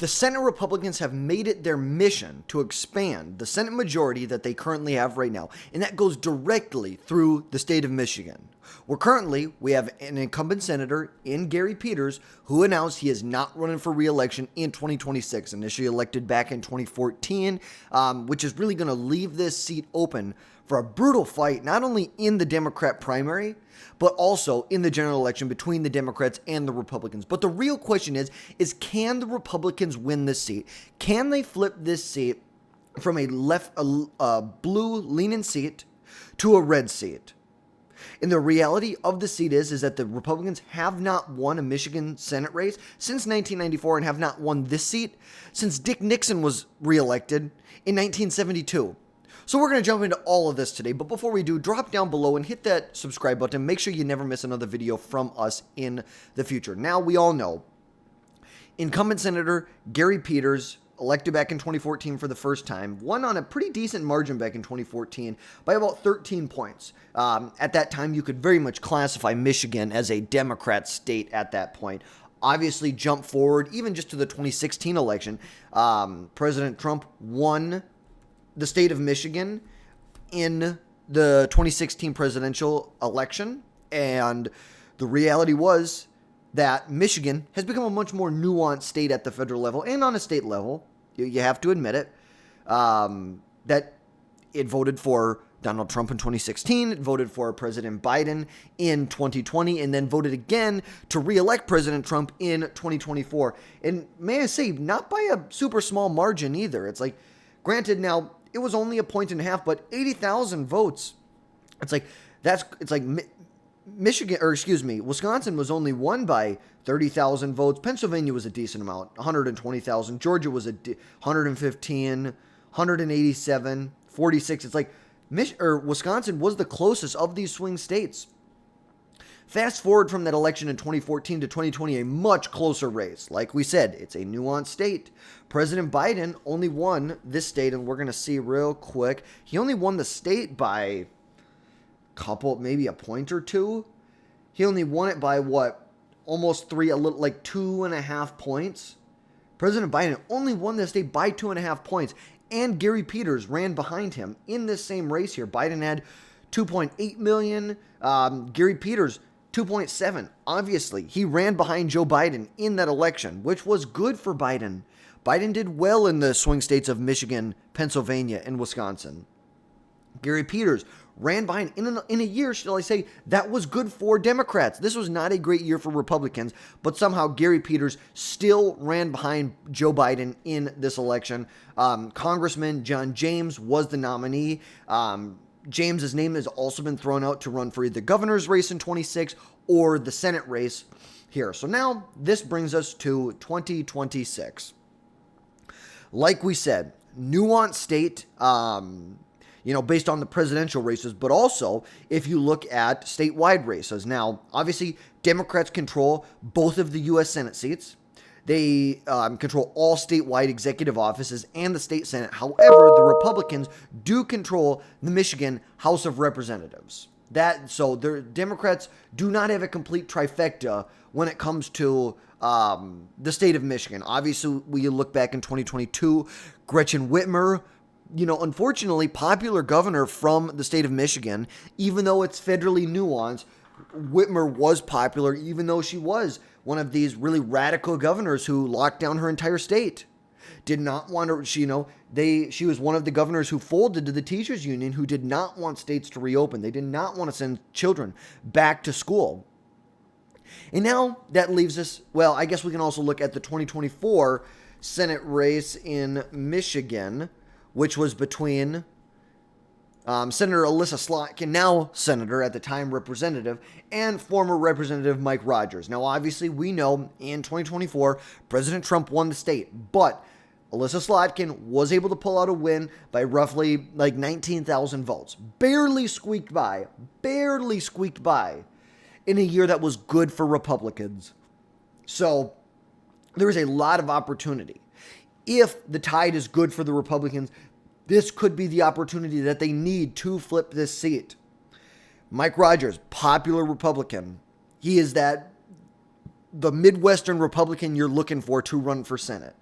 The Senate Republicans have made it their mission to expand the Senate majority that they currently have right now, and that goes directly through the state of Michigan. We have an incumbent senator in Gary Peters who announced he is not running for re-election in 2026, initially elected back in 2014, which is really going to leave this seat open for a brutal fight, not only in the Democrat primary, but also in the general election between the Democrats and the Republicans. But the real question is can the Republicans win this seat? Can they flip this seat from a blue leaning seat to a red seat? And the reality of the seat is that the Republicans have not won a Michigan Senate race since 1994 and have not won this seat since Dick Nixon was reelected in 1972. So we're going to jump into all of this today, but before we do, drop down below and hit that subscribe button. Make sure you never miss another video from us in the future. Now, we all know incumbent Senator Gary Peters, elected back in 2014 for the first time, won on a pretty decent margin back in 2014 by about 13 points. At that time, you could very much classify Michigan as a Democrat state at that point. Obviously, jump forward even just to the 2016 election. President Trump won the state of Michigan in the 2016 presidential election, and the reality was that Michigan has become a much more nuanced state at the federal level and on a state level. You have to admit it, that it voted for Donald Trump in 2016, it voted for President Biden in 2020, and then voted again to re-elect President Trump in 2024. And may I say, not by a super small margin either. It's like, granted, now it was only a point and a half, but 80,000 votes. Wisconsin was only won by 30,000 votes. Pennsylvania was a decent amount, 120,000. Georgia was 115, 187, 46. It's like Wisconsin was the closest of these swing states. Fast forward from that election in 2014 to 2020, a much closer race. Like we said, it's a nuanced state. President Biden only won this state, and we're going to see real quick. He only won the state by maybe a point or two. He only won it by almost 2.5 points. President Biden only won this state by 2.5 points, and Gary Peters ran behind him in this same race here. Biden had 2.8 million. Gary Peters 2.7. Obviously, he ran behind Joe Biden in that election, which was good for Biden. Biden did well in the swing states of Michigan, Pennsylvania, and Wisconsin. Gary Peters ran behind in a year, shall I say, that was good for Democrats. This was not a great year for Republicans, but somehow Gary Peters still ran behind Joe Biden in this election. Congressman John James was the nominee. James's name has also been thrown out to run for either governor's race in 26 or the Senate race here. So now this brings us to 2026. Like we said, nuanced state, based on the presidential races, but also if you look at statewide races. Now, obviously, Democrats control both of the U.S. Senate seats. They control all statewide executive offices and the state Senate. However, the Republicans do control the Michigan House of Representatives. So the Democrats do not have a complete trifecta when it comes to the state of Michigan. Obviously, we look back in 2022, Gretchen Whitmer, unfortunately, popular governor from the state of Michigan, even though it's federally nuanced, Whitmer was popular, even though she was one of these really radical governors who locked down her entire state. Did not want to, she was one of the governors who folded to the teachers union, who did not want states to reopen. They did not want to send children back to school. And now that leaves us, I guess we can also look at the 2024 Senate race in Michigan, which was between Senator Alyssa Slotkin, now senator, at the time representative, and former Representative Mike Rogers. Now, obviously, we know in 2024, President Trump won the state, but Alyssa Slotkin was able to pull out a win by roughly 19,000 votes. Barely squeaked by in a year that was good for Republicans. So there is a lot of opportunity. If the tide is good for the Republicans, this could be the opportunity that they need to flip this seat. Mike Rogers, popular Republican. He is the Midwestern Republican you're looking for to run for Senate.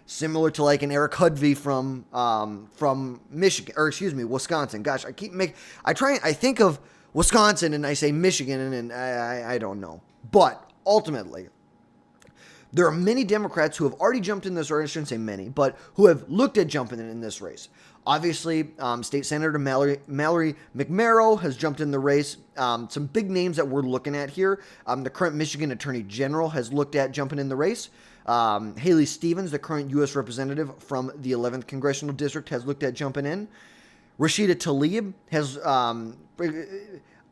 similar to like an Eric Hudvey from Michigan, or excuse me, Wisconsin. Gosh, I think of Wisconsin and I say Michigan, and I don't know. But ultimately, there are many Democrats who have already jumped in this race. I shouldn't say many, but who have looked at jumping in this race. Obviously, State Senator Mallory McMorrow has jumped in the race. Some big names that we're looking at here. The current Michigan Attorney General has looked at jumping in the race. Haley Stevens, the current U.S. representative from the 11th Congressional District, has looked at jumping in. Rashida Tlaib has,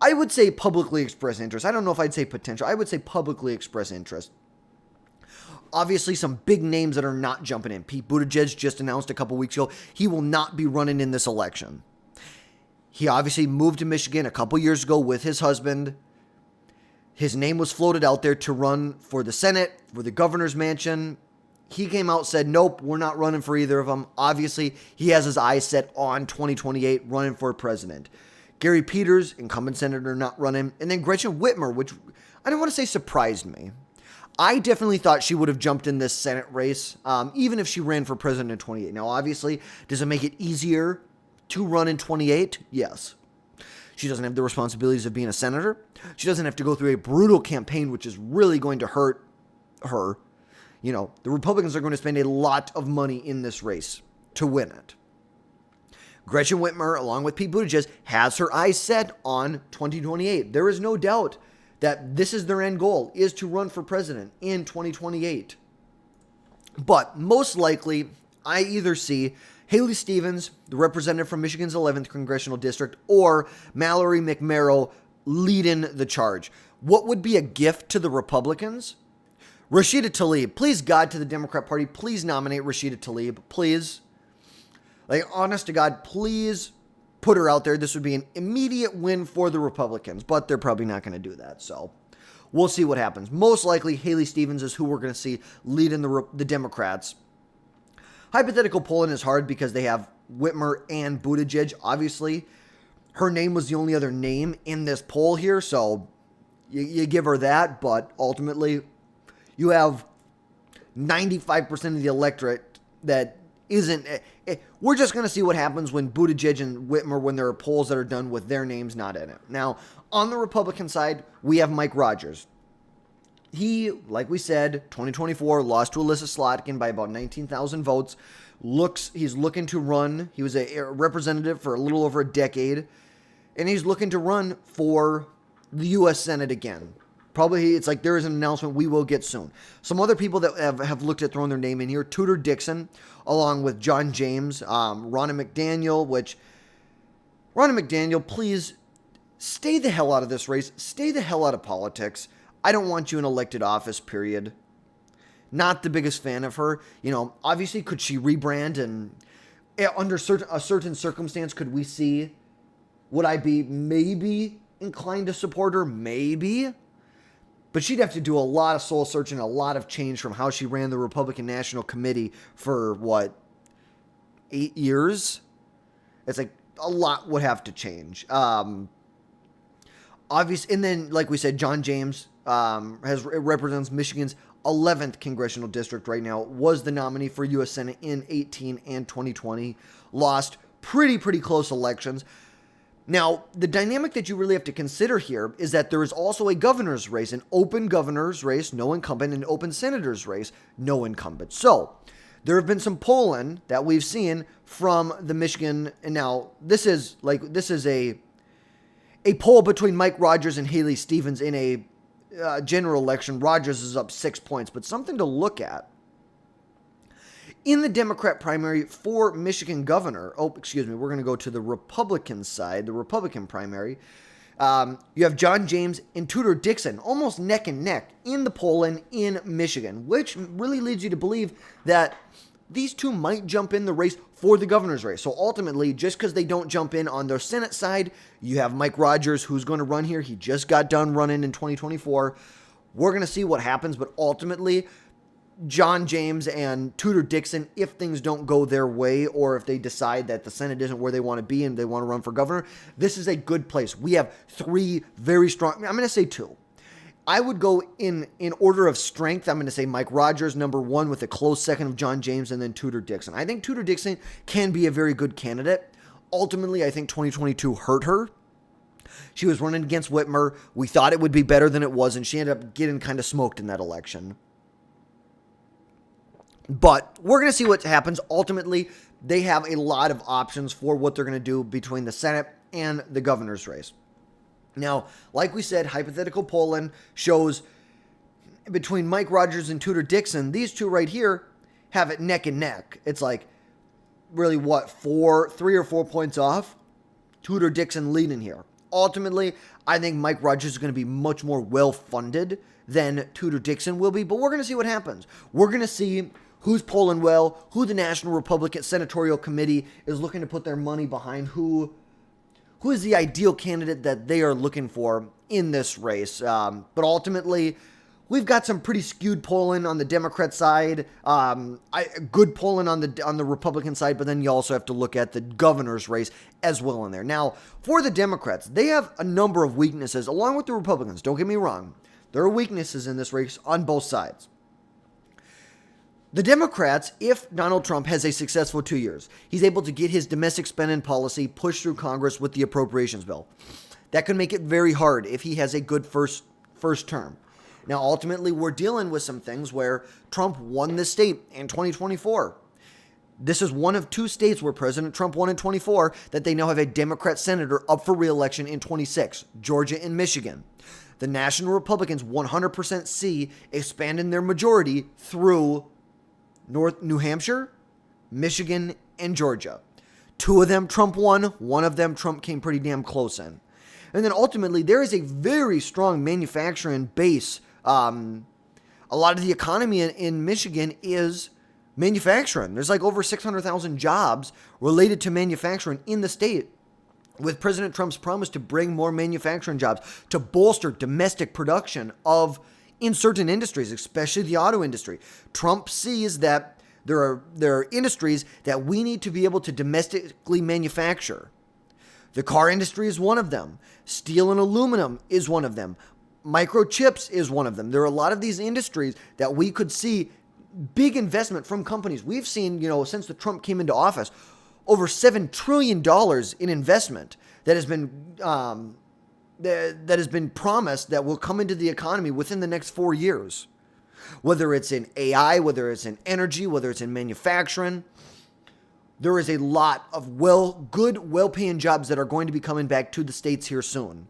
I would say, publicly expressed interest. I don't know if I'd say potential. I would say publicly expressed interest. Obviously, some big names that are not jumping in. Pete Buttigieg just announced a couple weeks ago he will not be running in this election. He obviously moved to Michigan a couple years ago with his husband. His name was floated out there to run for the Senate, for the governor's mansion. He came out, said, nope, we're not running for either of them. Obviously, he has his eyes set on 2028, running for president. Gary Peters, incumbent senator, not running. And then Gretchen Whitmer, which I don't want to say surprised me. I definitely thought she would have jumped in this Senate race, even if she ran for president in 28. Now, obviously, does it make it easier to run in 28? Yes. She doesn't have the responsibilities of being a senator. She doesn't have to go through a brutal campaign, which is really going to hurt her. You know, the Republicans are going to spend a lot of money in this race to win it. Gretchen Whitmer, along with Pete Buttigieg, has her eyes set on 2028. There is no doubt that this is their end goal, is to run for president in 2028. But most likely, I either see Haley Stevens, the representative from Michigan's 11th Congressional District, or Mallory McMorrow leading the charge. What would be a gift to the Republicans? Rashida Tlaib. Please, God, to the Democrat Party, please nominate Rashida Tlaib. Please. Like, honest to God, please put her out there. This would be an immediate win for the Republicans, but they're probably not going to do that. So we'll see what happens. Most likely, Haley Stevens is who we're going to see leading the Democrats. Hypothetical polling is hard because they have Whitmer and Buttigieg. Obviously, her name was the only other name in this poll here, so you give her that. But ultimately, you have 95% of the electorate that isn't. We're just going to see what happens when Buttigieg and Whitmer, when there are polls that are done with their names not in it. Now, on the Republican side, we have Mike Rogers. He, like we said, 2024, lost to Alyssa Slotkin by about 19,000 votes. He's looking to run. He was a representative for a little over a decade, and he's looking to run for the U.S. Senate again. Probably, it's like there is an announcement we will get soon. Some other people that have looked at throwing their name in here, Tudor Dixon, along with John James, Ronna McDaniel, please stay the hell out of this race. Stay the hell out of politics. I don't want you in elected office, period. Not the biggest fan of her. You know, obviously, could she rebrand? And under a certain circumstance, could we see, would I be maybe inclined to support her? Maybe. But she'd have to do a lot of soul searching, a lot of change from how she ran the Republican National Committee for, 8 years? It's like a lot would have to change. Obviously, and then, like we said, John James represents Michigan's 11th Congressional District right now, was the nominee for U.S. Senate in 18 and 2020, lost pretty close elections. Now, the dynamic that you really have to consider here is that there is also a governor's race, an open governor's race, no incumbent, an open senator's race, no incumbent. So, there have been some polling that we've seen from the Michigan, and now this is a poll between Mike Rogers and Haley Stevens in a general election. Rogers is up 6 points, but something to look at. In the Democrat primary for Michigan governor, we're going to go to the Republican side, the Republican primary. You have John James and Tudor Dixon almost neck and neck in the polling in Michigan, which really leads you to believe that these two might jump in the race for the governor's race. So ultimately, just because they don't jump in on their Senate side, you have Mike Rogers, who's going to run here. He just got done running in 2024. We're going to see what happens, but ultimately, John James and Tudor Dixon, if things don't go their way or if they decide that the Senate isn't where they want to be and they want to run for governor, this is a good place. We have three very strong, I'm going to say two. I would go in order of strength. I'm going to say Mike Rogers, number one, with a close second of John James, and then Tudor Dixon. I think Tudor Dixon can be a very good candidate. Ultimately, I think 2022 hurt her. She was running against Whitmer. We thought it would be better than it was, and she ended up getting kind of smoked in that election. But we're going to see what happens. Ultimately, they have a lot of options for what they're going to do between the Senate and the governor's race. Now, like we said, hypothetical polling shows between Mike Rogers and Tudor Dixon, these two right here have it neck and neck. It's like really 3 or 4 points off. Tudor Dixon leading here. Ultimately, I think Mike Rogers is going to be much more well-funded than Tudor Dixon will be, but we're going to see what happens. We're going to see who's polling well, who the National Republican Senatorial Committee is looking to put their money behind, who is the ideal candidate that they are looking for in this race. But ultimately, we've got some pretty skewed polling on the Democrat side, good polling on the Republican side, but then you also have to look at the governor's race as well in there. Now, for the Democrats, they have a number of weaknesses, along with the Republicans. Don't get me wrong. There are weaknesses in this race on both sides. The Democrats, if Donald Trump has a successful 2 years, he's able to get his domestic spending policy pushed through Congress with the appropriations bill. That could make it very hard if he has a good first term. Now, ultimately, we're dealing with some things where Trump won the state in 2024. This is one of 2 states where President Trump won in 24 that they now have a Democrat senator up for re-election in 26, Georgia and Michigan. The National Republicans 100% see expanding their majority through New Hampshire, Michigan, and Georgia. 2 of them Trump won. 1 of them Trump came pretty damn close in. And then ultimately, there is a very strong manufacturing base. A lot of the economy in Michigan is manufacturing. There's like over 600,000 jobs related to manufacturing in the state, with President Trump's promise to bring more manufacturing jobs, to bolster domestic production in certain industries, especially the auto industry. Trump sees that there are industries that we need to be able to domestically manufacture. The car industry is one of them. Steel and aluminum is one of them. Microchips is one of them. There are a lot of these industries that we could see big investment from companies. We've seen, since the Trump came into office, over $7 trillion in investment that has been promised that will come into the economy within the next 4 years. Whether it's in AI, whether it's in energy, whether it's in manufacturing, there is a lot of well-paying jobs that are going to be coming back to the states here soon.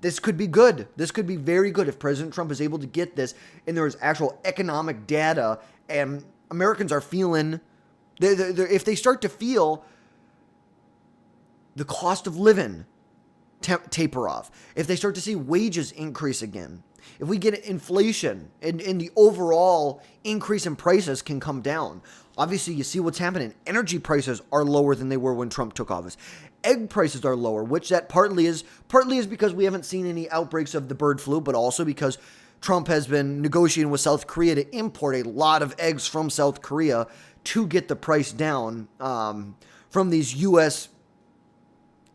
This could be good. This could be very good if President Trump is able to get this and there is actual economic data and Americans are feeling, if they start to feel the cost of living taper off, if they start to see wages increase again, if we get inflation and the overall increase in prices can come down. Obviously, you see what's happening. Energy prices are lower than they were when Trump took office. Egg prices are lower, which that partly is because we haven't seen any outbreaks of the bird flu, but also because Trump has been negotiating with South Korea to import a lot of eggs from South Korea to get the price down from these U.S.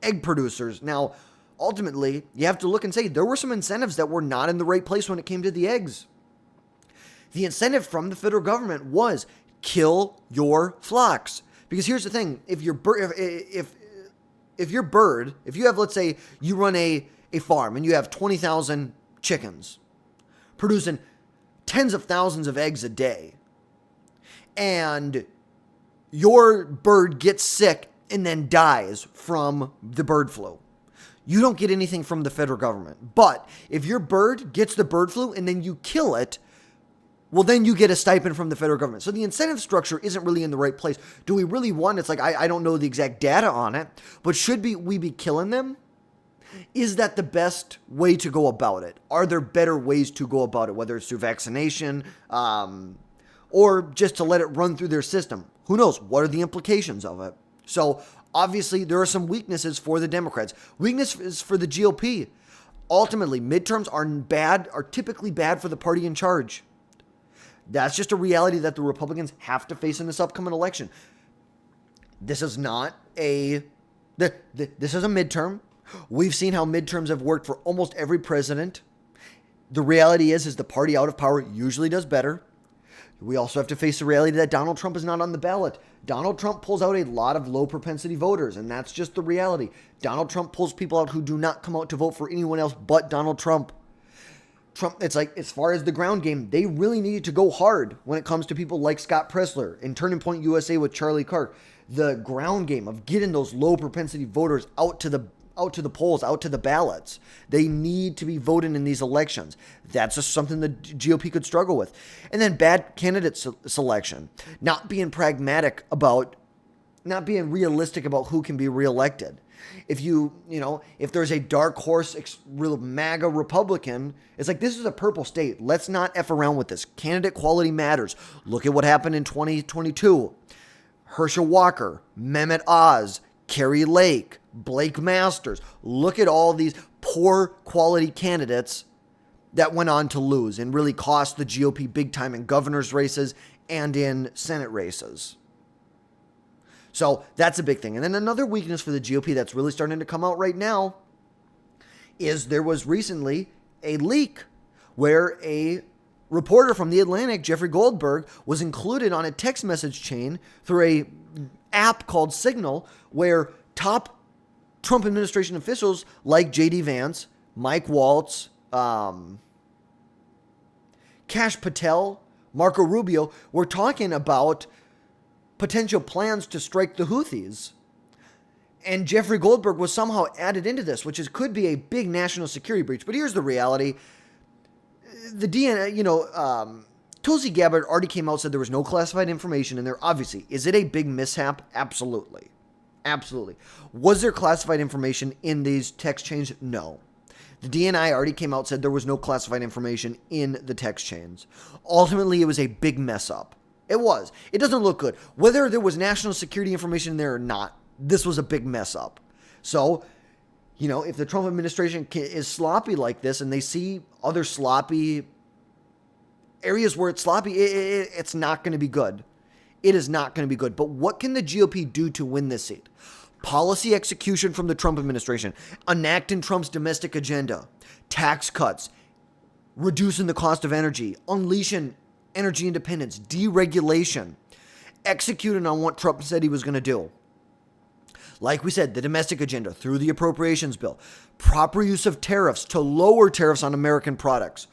egg producers. Now, ultimately, you have to look and say there were some incentives that were not in the right place when it came to the eggs. The incentive from the federal government was kill your flocks. Because here's the thing, if you have, let's say, you run a farm and you have 20,000 chickens producing tens of thousands of eggs a day, and your bird gets sick and then dies from the bird flu, you don't get anything from the federal government. But if your bird gets the bird flu and then you kill it, well, then you get a stipend from the federal government. So the incentive structure isn't really in the right place. Do we really want, it's like, I don't know the exact data on it, but should we be killing them? Is that the best way to go about it? Are there better ways to go about it, whether it's through vaccination or just to let it run through their system? Who knows? What are the implications of it? So obviously, there are some weaknesses for the Democrats. Weaknesses for the GOP. Ultimately, midterms are typically bad for the party in charge. That's just a reality that the Republicans have to face in this upcoming election. This is not this is a midterm. We've seen how midterms have worked for almost every president. The reality is the party out of power usually does better. We also have to face the reality that Donald Trump is not on the ballot. Donald Trump pulls out a lot of low propensity voters, and that's just the reality. Donald Trump pulls people out who do not come out to vote for anyone else but Donald Trump. It's like, as far as the ground game, they really need to go hard when it comes to people like Scott Presler and Turning Point USA with Charlie Clark. The ground game of getting those low propensity voters out to the polls, out to the ballots. They need to be voting in these elections. That's just something the GOP could struggle with. And then bad candidate selection. Not being pragmatic about, not being realistic about who can be reelected. If there's a dark horse, real MAGA Republican, it's like, this is a purple state. Let's not F around with this. Candidate quality matters. Look at what happened in 2022. Herschel Walker, Mehmet Oz, Kerry Lake, Blake Masters. Look at all these poor quality candidates that went on to lose and really cost the GOP big time in governor's races and in Senate races. So that's a big thing. And then another weakness for the GOP that's really starting to come out right now is there was recently a leak where a reporter from The Atlantic, Jeffrey Goldberg, was included on a text message chain through a app called Signal, where top Trump administration officials like J.D. Vance, Mike Waltz, Kash Patel, Marco Rubio were talking about potential plans to strike the Houthis. And Jeffrey Goldberg was somehow added into this, which could be a big national security breach. But here's the reality. The DNA, Tulsi Gabbard already came out and said there was no classified information in there. Obviously, is it a big mishap? Absolutely. Absolutely. Was there classified information in these text chains? No. The DNI already came out and said there was no classified information in the text chains. Ultimately, it was a big mess up. It was. It doesn't look good. Whether there was national security information in there or not, this was a big mess up. So, if the Trump administration is sloppy like this and they see other sloppy areas where it's sloppy, it's not going to be good. It is not going to be good. But what can the GOP do to win this seat? Policy execution from the Trump administration, enacting Trump's domestic agenda, tax cuts, reducing the cost of energy, unleashing energy independence, deregulation, executing on what Trump said he was going to do. Like we said, the domestic agenda through the appropriations bill, proper use of tariffs to lower tariffs on American products.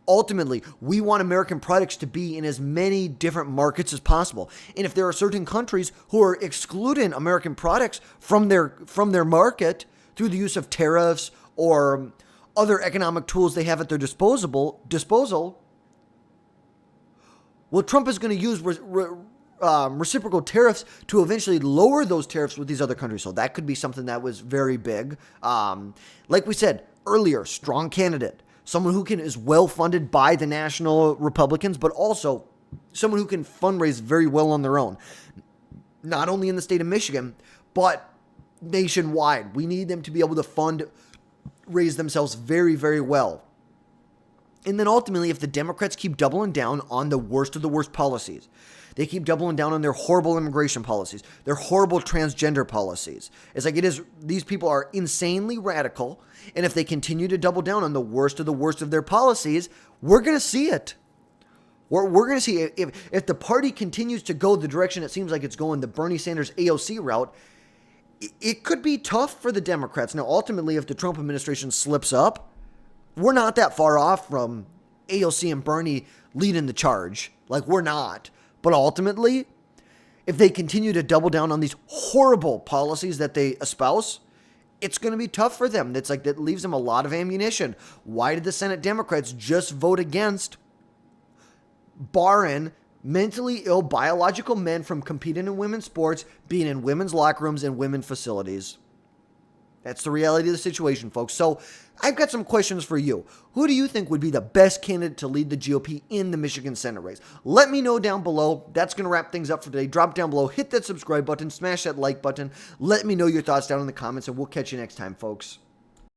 Ultimately, we want American products to be in as many different markets as possible. And if there are certain countries who are excluding American products from their market through the use of tariffs or other economic tools they have at their disposal, well, Trump is going to use reciprocal tariffs to eventually lower those tariffs with these other countries. So that could be something that was very big. Like we said earlier, strong candidate. Someone who is well funded by the national Republicans, but also someone who can fundraise very well on their own. Not only in the state of Michigan, but nationwide. We need them to be able to raise themselves very, very well. And then ultimately, if the Democrats keep doubling down on the worst of the worst policies, they keep doubling down on their horrible immigration policies, their horrible transgender policies. It's like these people are insanely radical. And if they continue to double down on the worst of their policies, we're going to see it. We're going to see if the party continues to go the direction it seems like it's going, the Bernie Sanders AOC route, it could be tough for the Democrats. Now, ultimately, if the Trump administration slips up, we're not that far off from AOC and Bernie leading the charge. Like, we're not. But ultimately, if they continue to double down on these horrible policies that they espouse, it's going to be tough for them. It's like that leaves them a lot of ammunition. Why did the Senate Democrats just vote against barring mentally ill biological men from competing in women's sports, being in women's locker rooms and women's facilities? That's the reality of the situation, folks. So I've got some questions for you. Who do you think would be the best candidate to lead the GOP in the Michigan Senate race? Let me know down below. That's going to wrap things up for today. Drop down below, hit that subscribe button, smash that like button. Let me know your thoughts down in the comments, and we'll catch you next time, folks.